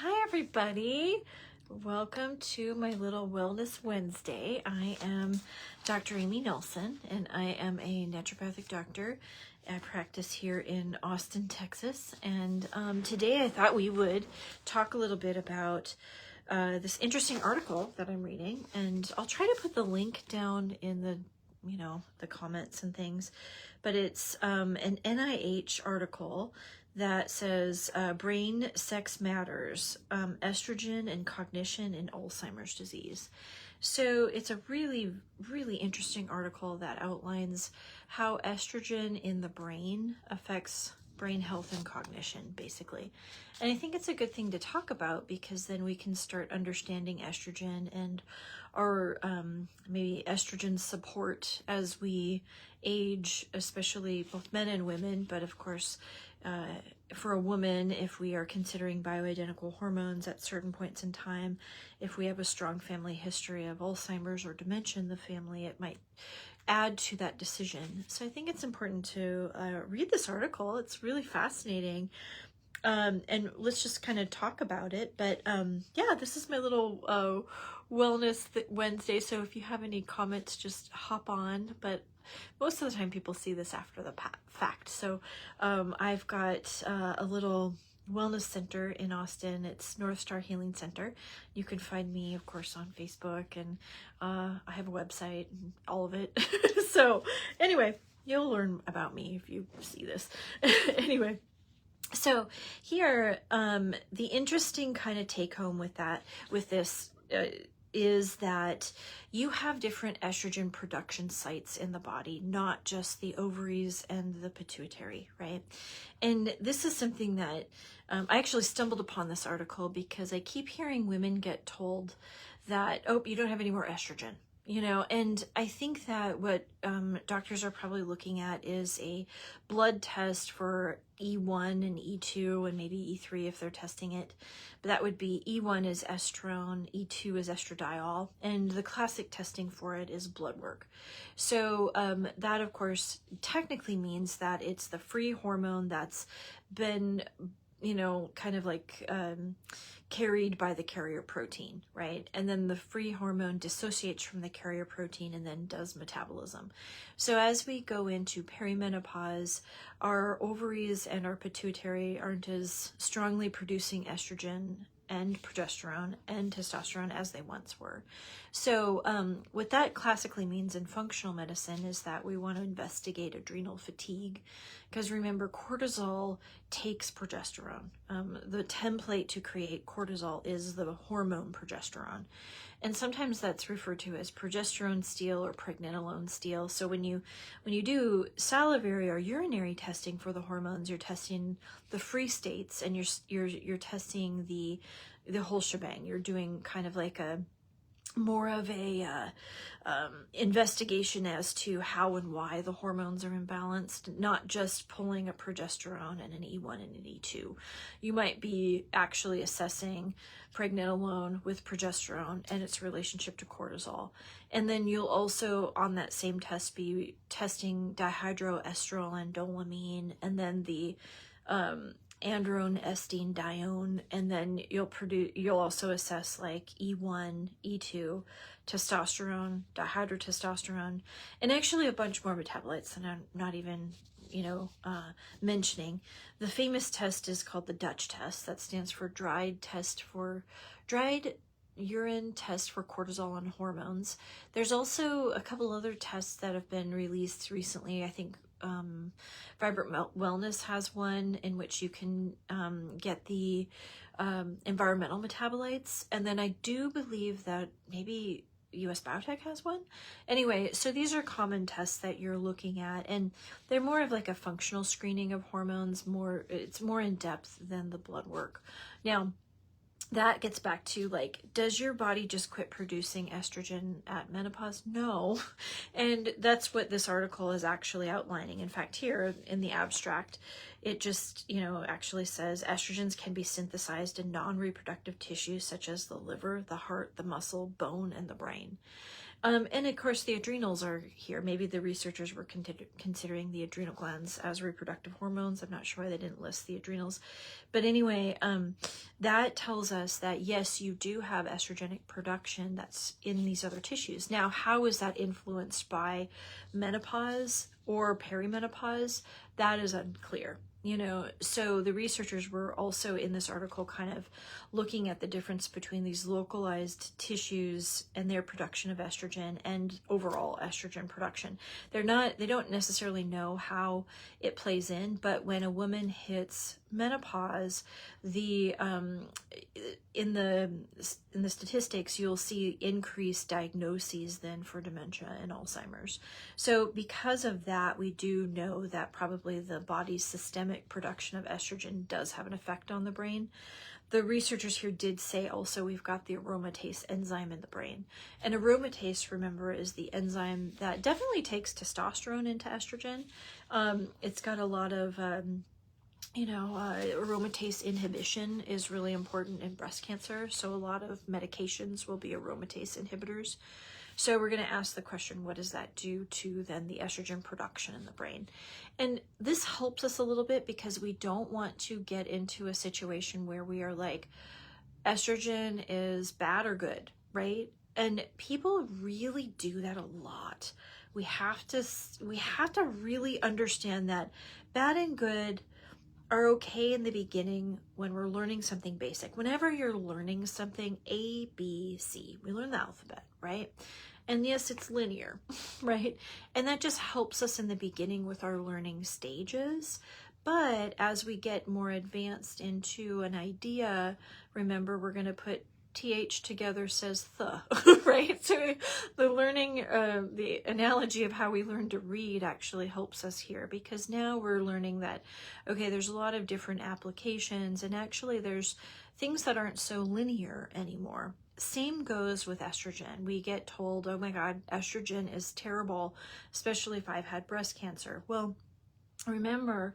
Hi everybody. Welcome to my little Wellness Wednesday. I am Dr. Amy Nelson and I am a naturopathic doctor. I practice here in Austin, Texas. And today I thought we would talk a little bit about this interesting article that I'm reading. And I'll try to put the link down in the comments and things. But it's an NIH article that says brain sex matters, estrogen and cognition in Alzheimer's disease. So it's a really, really interesting article that outlines how estrogen in the brain affects brain health and cognition, basically. And I think it's a good thing to talk about because then we can start understanding estrogen and our maybe estrogen support as we age, especially both men and women, but of course, for a woman, if we are considering bioidentical hormones at certain points in time, if we have a strong family history of Alzheimer's or dementia in the family, it might add to that decision. So I think it's important to read this article. It's really fascinating. And let's just kind of talk about it. But yeah, this is my little Wellness Wednesday. So if you have any comments, just hop on. But most of the time people see this after the fact. So I've got a little wellness center in Austin. It's North Star Healing Center. You can find me, of course, on Facebook, and I have a website and all of it. So anyway, you'll learn about me if you see this. Anyway. So here, the interesting kind of take home with this is that you have different estrogen production sites in the body, not just the ovaries and the pituitary, right? And this is something that I actually stumbled upon this article because I keep hearing women get told that, oh, you don't have any more estrogen. And I think that what doctors are probably looking at is a blood test for E1 and E2 and maybe E3 if they're testing it. But that would be E1 is estrone, E2 is estradiol, and the classic testing for it is blood work. So that, of course, technically means that it's the free hormone that's been kind of like carried by the carrier protein, right? And then the free hormone dissociates from the carrier protein and then does metabolism. So as we go into perimenopause, our ovaries and our pituitary aren't as strongly producing estrogen and progesterone and testosterone as they once were. So what that classically means in functional medicine is that we want to investigate adrenal fatigue, because remember, cortisol takes progesterone. The template to create cortisol is the hormone progesterone. And sometimes that's referred to as progesterone steal or pregnenolone steal. So when you do salivary or urinary testing for the hormones, you're testing the free states and you're testing the whole shebang. You're doing kind of like more of a investigation as to how and why the hormones are imbalanced, not just pulling a progesterone and an E1 and an E2. You might be actually assessing pregnenolone with progesterone and its relationship to cortisol. And then you'll also, on that same test, be testing dihydroestradiol and then the androne, estine, dione, and then you'll also assess like E1, E2, testosterone, dihydrotestosterone, and actually a bunch more metabolites that I'm not even mentioning. The famous test is called the Dutch test. That stands for dried urine test for cortisol and hormones. There's also a couple other tests that have been released recently. I think Vibrant Wellness has one in which you can get the environmental metabolites. And then I do believe that maybe US Biotech has one. Anyway, so these are common tests that you're looking at, and they're more of like a functional screening of hormones. It's more in depth than the blood work. Now, that gets back to like, does your body just quit producing estrogen at menopause? No. And that's what this article is actually outlining. In fact, here in the abstract, it just, actually says estrogens can be synthesized in non-reproductive tissues such as the liver, the heart, the muscle, bone, and the brain. And of course, the adrenals are here. Maybe the researchers were considering the adrenal glands as reproductive hormones. I'm not sure why they didn't list the adrenals. But anyway, that tells us that, yes, you do have estrogenic production that's in these other tissues. Now, how is that influenced by menopause or perimenopause? That is unclear. So the researchers were also in this article kind of looking at the difference between these localized tissues and their production of estrogen and overall estrogen production. They don't necessarily know how it plays in, but when a woman hits menopause, in the statistics, you'll see increased diagnoses then for dementia and Alzheimer's. So because of that, we do know that probably the body's systemic production of estrogen does have an effect on the brain. The researchers here did say also we've got the aromatase enzyme in the brain. And aromatase, remember, is the enzyme that definitely takes testosterone into estrogen. It's got a lot of aromatase inhibition is really important in breast cancer. So a lot of medications will be aromatase inhibitors. So we're going to ask the question, what does that do to then the estrogen production in the brain? And this helps us a little bit because we don't want to get into a situation where we are like, estrogen is bad or good, right? And people really do that a lot. We have to really understand that bad and good are okay in the beginning when we're learning something basic. Whenever you're learning something, A, B, C, we learn the alphabet, right? And yes, it's linear, right? And that just helps us in the beginning with our learning stages. But as we get more advanced into an idea, remember, we're going to put TH together says the, right? So the learning, the analogy of how we learn to read actually helps us here, because now we're learning that, okay, there's a lot of different applications, and actually there's things that aren't so linear anymore. Same goes with estrogen. We get told, oh my God, estrogen is terrible, especially if I've had breast cancer. Well, remember,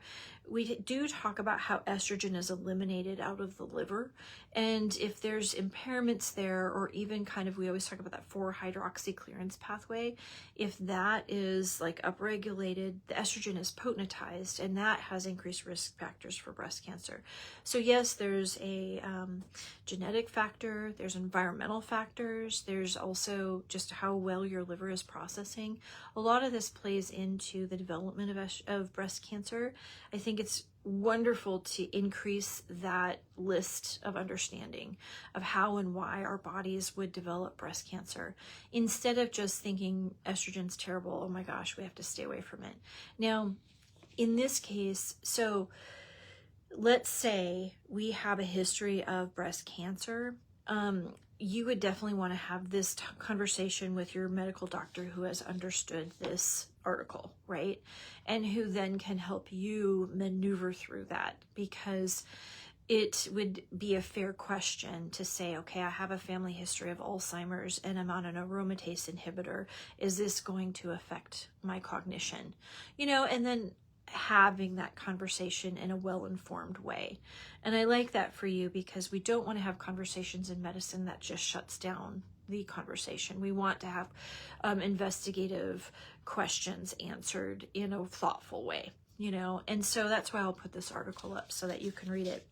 we do talk about how estrogen is eliminated out of the liver. And if there's impairments there, or even kind of, we always talk about that 4-hydroxy clearance pathway, if that is like upregulated, the estrogen is potentized, and that has increased risk factors for breast cancer. So yes, there's a genetic factor, there's environmental factors, there's also just how well your liver is processing. A lot of this plays into the development of breast cancer. I think it's wonderful to increase that list of understanding of how and why our bodies would develop breast cancer, instead of just thinking estrogen's terrible, oh my gosh, we have to stay away from it. Now, in this case, so let's say we have a history of breast cancer. You would definitely want to have this conversation with your medical doctor who has understood this article, right? And who then can help you maneuver through that, because it would be a fair question to say, okay, I have a family history of Alzheimer's and I'm on an aromatase inhibitor. Is this going to affect my cognition? And then having that conversation in a well-informed way. And I like that for you, because we don't want to have conversations in medicine that just shuts down the conversation. We want to have investigative questions answered in a thoughtful way, and so that's why I'll put this article up so that you can read it.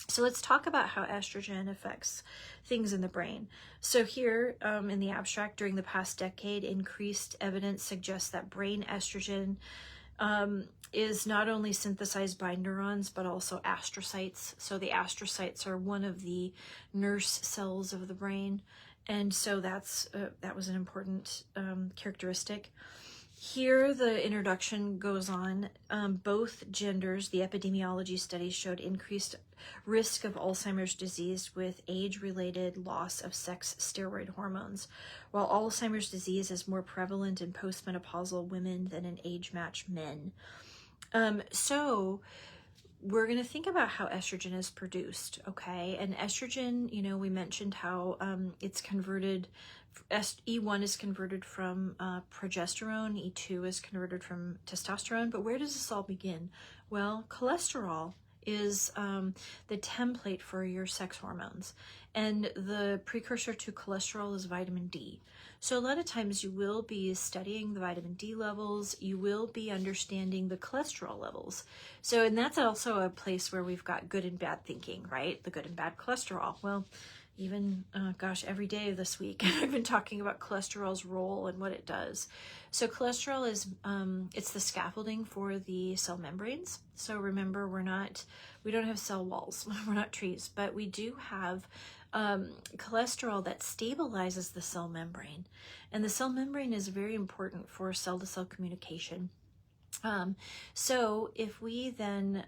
So let's talk about how estrogen affects things in the brain. So here in the abstract, during the past decade, increased evidence suggests that brain estrogen is not only synthesized by neurons, but also astrocytes. So the astrocytes are one of the nurse cells of the brain. And so that was an important characteristic. Here, the introduction goes on. Both genders, the epidemiology studies showed increased risk of Alzheimer's disease with age-related loss of sex steroid hormones, while Alzheimer's disease is more prevalent in postmenopausal women than in age-matched men. So we're going to think about how estrogen is produced, okay? And estrogen, we mentioned how it's converted. E1 is converted from progesterone, E2 is converted from testosterone, but where does this all begin? Well, cholesterol is the template for your sex hormones. And the precursor to cholesterol is vitamin D. So a lot of times you will be studying the vitamin D levels, you will be understanding the cholesterol levels. So, and that's also a place where we've got good and bad thinking, right? The good and bad cholesterol. Well, even, gosh, every day this week, I've been talking about cholesterol's role and what it does. So cholesterol is, it's the scaffolding for the cell membranes. So remember, we don't have cell walls, we're not trees, but we do have cholesterol that stabilizes the cell membrane. And the cell membrane is very important for cell-to-cell communication. So if we then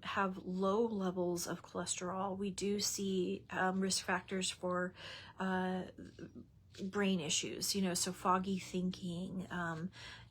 have low levels of cholesterol, we do see risk factors for brain issues, so foggy thinking.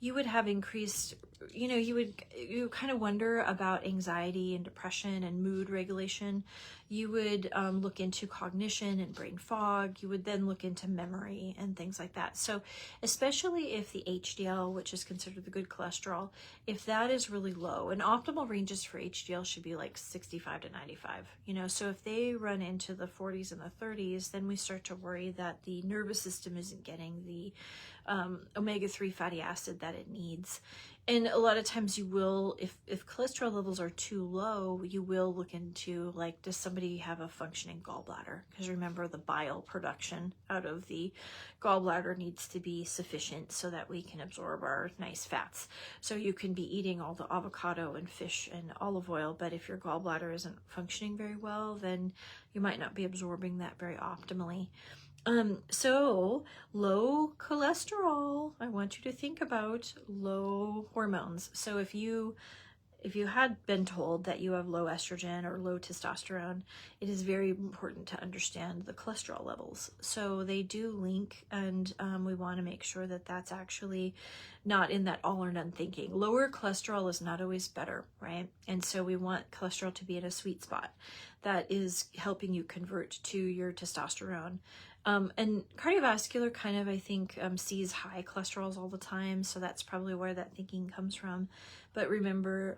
You would have increased, you kind of wonder about anxiety and depression and mood regulation. You would look into cognition and brain fog. You would then look into memory and things like that. So especially if the HDL, which is considered the good cholesterol, if that is really low, and optimal ranges for HDL should be like 65 to 95, so if they run into the 40s and the 30s, then we start to worry that the nervous system isn't getting the omega-3 fatty acid that it needs. And a lot of times you will, if cholesterol levels are too low, you will look into, like, does somebody have a functioning gallbladder? Because remember, the bile production out of the gallbladder needs to be sufficient so that we can absorb our nice fats. So you can be eating all the avocado and fish and olive oil, but if your gallbladder isn't functioning very well, then you might not be absorbing that very optimally. So low cholesterol, I want you to think about low hormones. So if you had been told that you have low estrogen or low testosterone, it is very important to understand the cholesterol levels. So they do link, and we want to make sure that that's actually not in that all or none thinking. Lower cholesterol is not always better, right? And so we want cholesterol to be in a sweet spot that is helping you convert to your testosterone. And cardiovascular kind of, I think, sees high cholesterols all the time. So that's probably where that thinking comes from. But remember,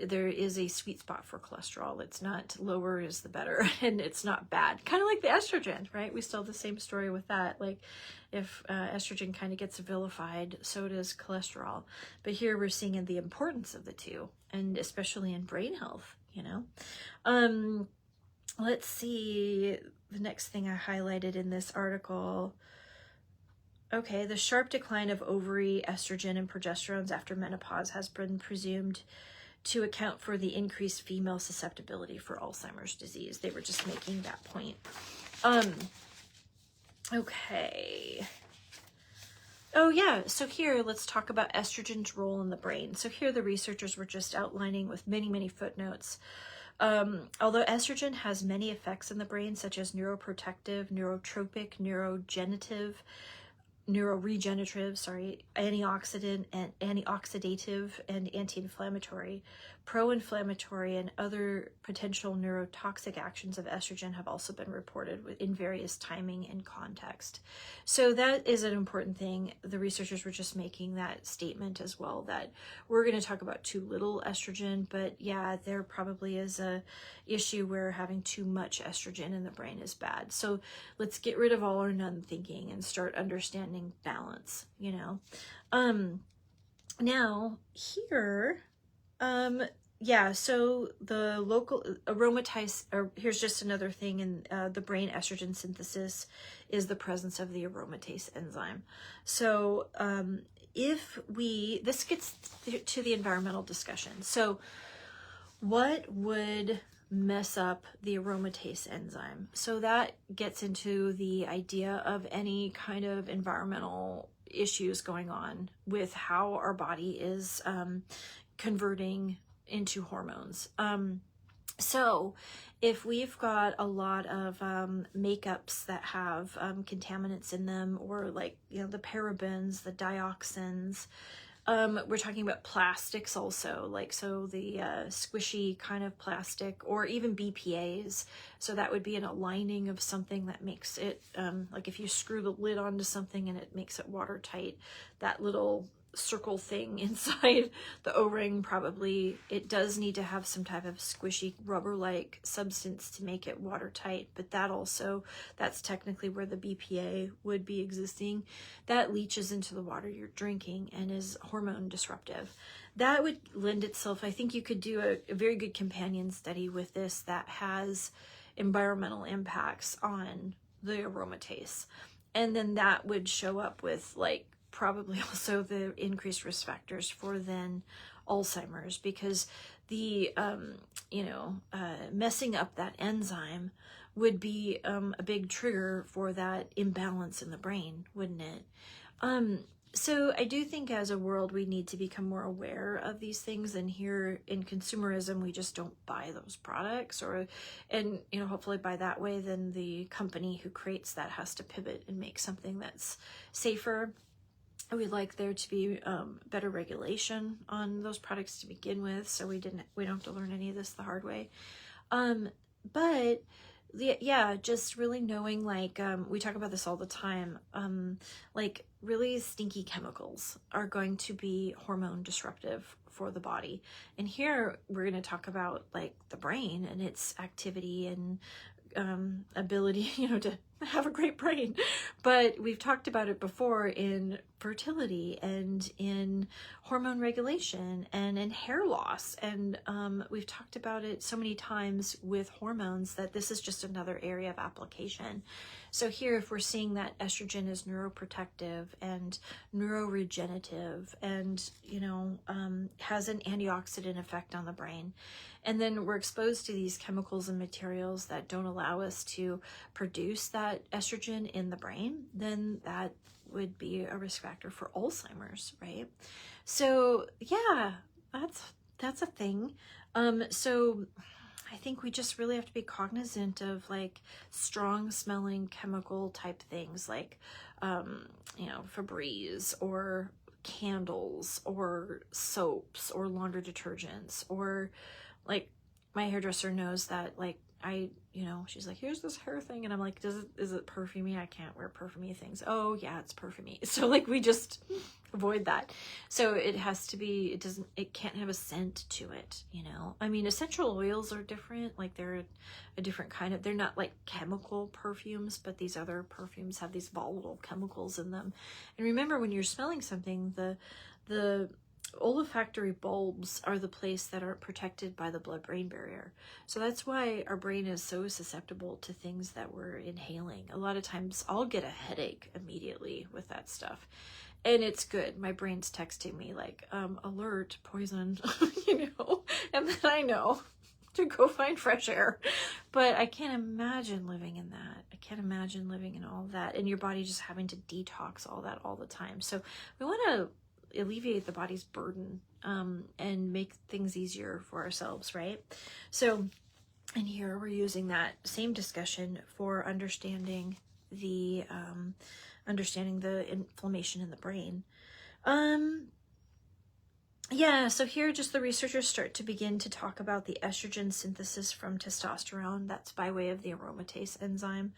there is a sweet spot for cholesterol. It's not lower is the better, and it's not bad. Kind of like the estrogen, right? We still have the same story with that. Like if estrogen kind of gets vilified, so does cholesterol. But here we're seeing the importance of the two, and especially in brain health, Let's see, the next thing I highlighted in this article. Okay, the sharp decline of ovary estrogen and progesterones after menopause has been presumed to account for the increased female susceptibility for Alzheimer's disease. They were just making that point. Okay. Oh yeah, so here let's talk about estrogen's role in the brain. So here the researchers were just outlining with many, many footnotes. Although estrogen has many effects in the brain, such as neuroprotective, neurotropic, neuroregenerative, antioxidant and antioxidative and anti-inflammatory, pro-inflammatory, and other potential neurotoxic actions of estrogen have also been reported in various timing and context. So that is an important thing. The researchers were just making that statement as well, that we're going to talk about too little estrogen, but yeah, there probably is a issue where having too much estrogen in the brain is bad. So let's get rid of all or none thinking and start understanding balance, Now here, so the local aromatase, or here's just another thing in the brain estrogen synthesis is the presence of the aromatase enzyme. So this gets to the environmental discussion. So what would mess up the aromatase enzyme? So that gets into the idea of any kind of environmental issues going on with how our body is converting into hormones. So if we've got a lot of makeups that have contaminants in them, or like, the parabens, the dioxins, we're talking about plastics also, like, so the squishy kind of plastic, or even BPAs. So that would be an aligning of something that makes it, like if you screw the lid onto something and it makes it watertight, that little circle thing inside the O-ring. Probably it does need to have some type of squishy rubber-like substance to make it watertight, but that's technically where the BPA would be existing. That leaches into the water you're drinking and is hormone disruptive. That would lend itself, I think you could do a very good companion study with this that has environmental impacts on the aromatase. And then that would show up with like probably also the increased risk factors for then Alzheimer's, because the, messing up that enzyme would be a big trigger for that imbalance in the brain, wouldn't it? So I do think as a world, we need to become more aware of these things. And here in consumerism, we just don't buy those products, and hopefully by that way, then the company who creates that has to pivot and make something that's safer. We'd like there to be better regulation on those products to begin with, so we don't have to learn any of this the hard way. But yeah, just really knowing, like, we talk about this all the time, like really stinky chemicals are going to be hormone disruptive for the body. And here we're going to talk about like the brain and its activity and ability, to have a great brain. But we've talked about it before in fertility and in hormone regulation and in hair loss. And we've talked about it so many times with hormones that this is just another area of application. So here, if we're seeing that estrogen is neuroprotective and neuroregenerative and, has an antioxidant effect on the brain, and then we're exposed to these chemicals and materials that don't allow us to produce that estrogen in the brain, then that would be a risk factor for Alzheimer's, right? So yeah, that's a thing. So I think we just really have to be cognizant of like strong smelling chemical type things like, Febreze or candles or soaps or laundry detergents, or like my hairdresser knows that like she's like, here's this hair thing. And I'm like, is it perfumey? I can't wear perfumey things. Oh yeah, it's perfumey. So like, we just avoid that. So it has to be, it can't have a scent to it, I mean, essential oils are different. Like they're a different kind of, they're not like chemical perfumes, but these other perfumes have these volatile chemicals in them. And remember, when you're smelling something, the olfactory bulbs are the place that are protected by the blood-brain barrier. So that's why our brain is so susceptible to things that we're inhaling. A lot of times I'll get a headache immediately with that stuff. And it's good. My brain's texting me like, alert, poison, and then I know to go find fresh air. But I can't imagine living in that. I can't imagine living in all that. And your body just having to detox all that all the time. So we want to alleviate the body's burden and make things easier for ourselves, right? So, and here we're using that same discussion for understanding the inflammation in the brain. Yeah, so here just the researchers start to begin to talk about the estrogen synthesis from testosterone. That's by way of the aromatase enzyme.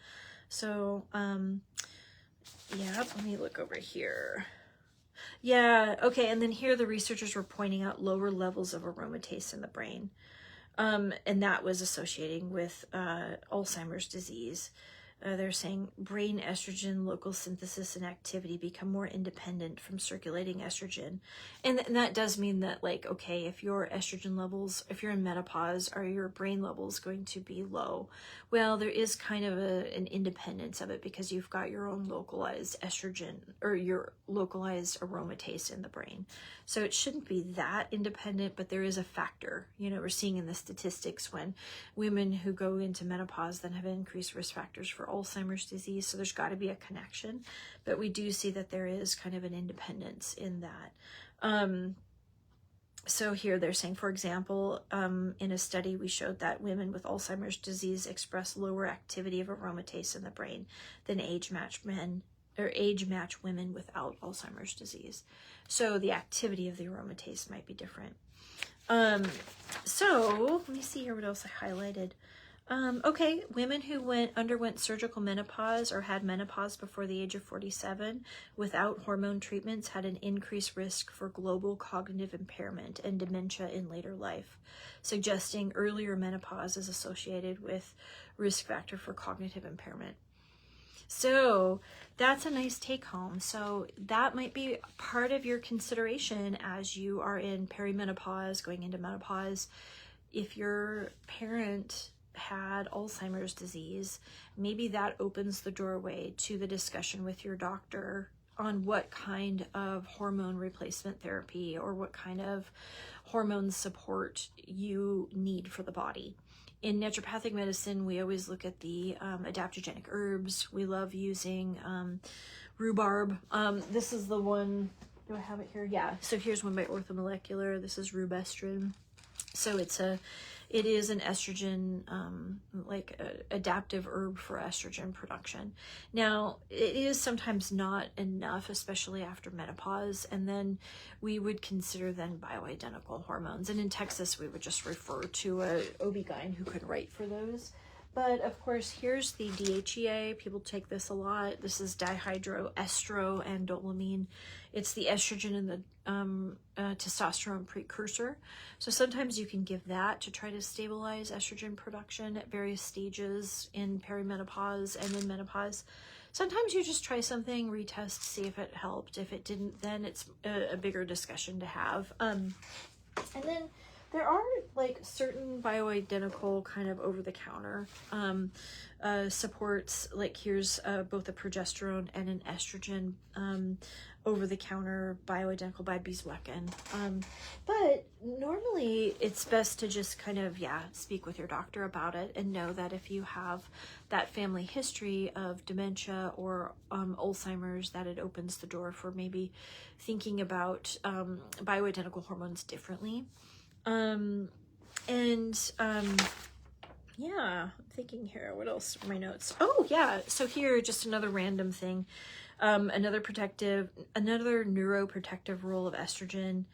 So, yeah, let me look over here. Yeah, okay, and then here the researchers were pointing out lower levels of aromatase in the brain, and that was associating with Alzheimer's disease. They're saying brain estrogen local synthesis and activity become more independent from circulating estrogen. And that does mean that, like, okay, if your estrogen levels, if you're in menopause, are your brain levels going to be low? Well, there is kind of an independence of it because you've got your own localized estrogen or your localized aromatase in the brain. So it shouldn't be that independent, but there is a factor. We're seeing in the statistics when women who go into menopause then have increased risk factors for Alzheimer's disease. So there's got to be a connection, but we do see that there is kind of an independence in that. So here they're saying, for example, in a study, we showed that women with Alzheimer's disease express lower activity of aromatase in the brain than age-matched men or age-matched women without Alzheimer's disease. So the activity of the aromatase might be different. So let me see here what else I highlighted. Okay, women who underwent surgical menopause or had menopause before the age of 47 without hormone treatments had an increased risk for global cognitive impairment and dementia in later life, suggesting earlier menopause is associated with risk factor for cognitive impairment. So that's a nice take home. So that might be part of your consideration as you are in perimenopause, going into menopause. If your parent had Alzheimer's disease, maybe that opens the doorway to the discussion with your doctor on what kind of hormone replacement therapy or what kind of hormone support you need for the body. In naturopathic medicine, we always look at the adaptogenic herbs. We love using rhubarb. This is the one, do I have it here? Yeah, so here's one by Orthomolecular. This is rubestrin. So it is an estrogen, like adaptive herb for estrogen production. Now, it is sometimes not enough, especially after menopause, and then we would consider then bioidentical hormones. And in Texas, we would just refer to a OB-GYN who could write for those. But of course, here's the DHEA. People take this a lot. This is dihydroestroandolamine. It's the estrogen and the testosterone precursor. So sometimes you can give that to try to stabilize estrogen production at various stages in perimenopause and in menopause. Sometimes you just try something, retest, see if it helped. If it didn't, then it's a bigger discussion to have. And then there are like certain bioidentical kind of over-the-counter supports. Like here's both a progesterone and an estrogen over-the-counter bioidentical by Beeswacken. But normally it's best to just kind of, speak with your doctor about it and know that if you have that family history of dementia or Alzheimer's, that it opens the door for maybe thinking about bioidentical hormones differently. I'm thinking here, what else are my notes? Oh yeah, so here, just another random thing. Another neuroprotective role of estrogen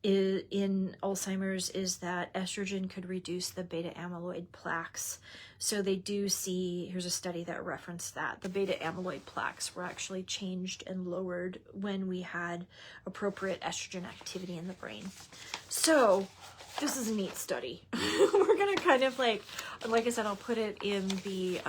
in Alzheimer's is that estrogen could reduce the beta amyloid plaques. So they do see, here's a study that referenced that, the beta amyloid plaques were actually changed and lowered when we had appropriate estrogen activity in the brain. So this is a neat study. We're gonna kind of like I said, I'll put it in the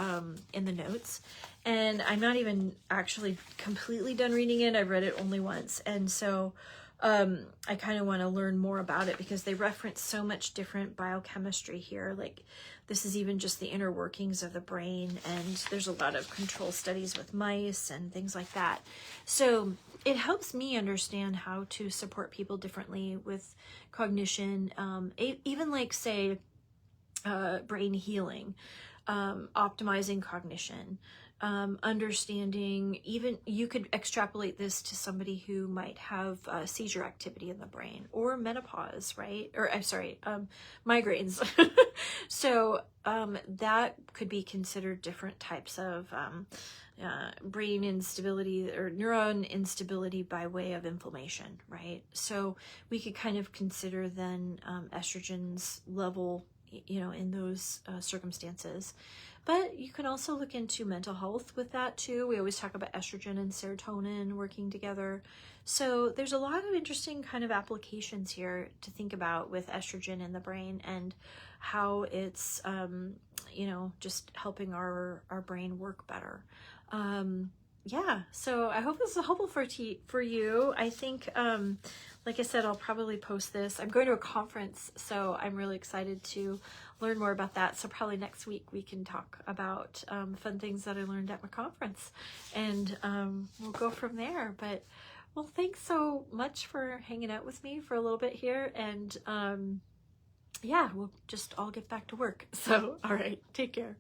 notes. And I'm not even actually completely done reading it. I've read it only once. And so I kind of want to learn more about it because they reference so much different biochemistry here. Like this is even just the inner workings of the brain, and there's a lot of control studies with mice and things like that. So it helps me understand how to support people differently with cognition, even like say brain healing, optimizing cognition, understanding, even you could extrapolate this to somebody who might have seizure activity in the brain or menopause, right? Or I'm sorry, migraines. So that could be considered different types of brain instability or neuron instability by way of inflammation, right? So we could kind of consider then estrogen's level, in those circumstances. But you can also look into mental health with that too. We always talk about estrogen and serotonin working together. So there's a lot of interesting kind of applications here to think about with estrogen in the brain and how it's, just helping our brain work better. So I hope this is helpful for you. I think, like I said, I'll probably post this. I'm going to a conference, so I'm really excited to learn more about that. So probably next week we can talk about fun things that I learned at my conference, and we'll go from there. But well, thanks so much for hanging out with me for a little bit here, and we'll just all get back to work. So all right, take care.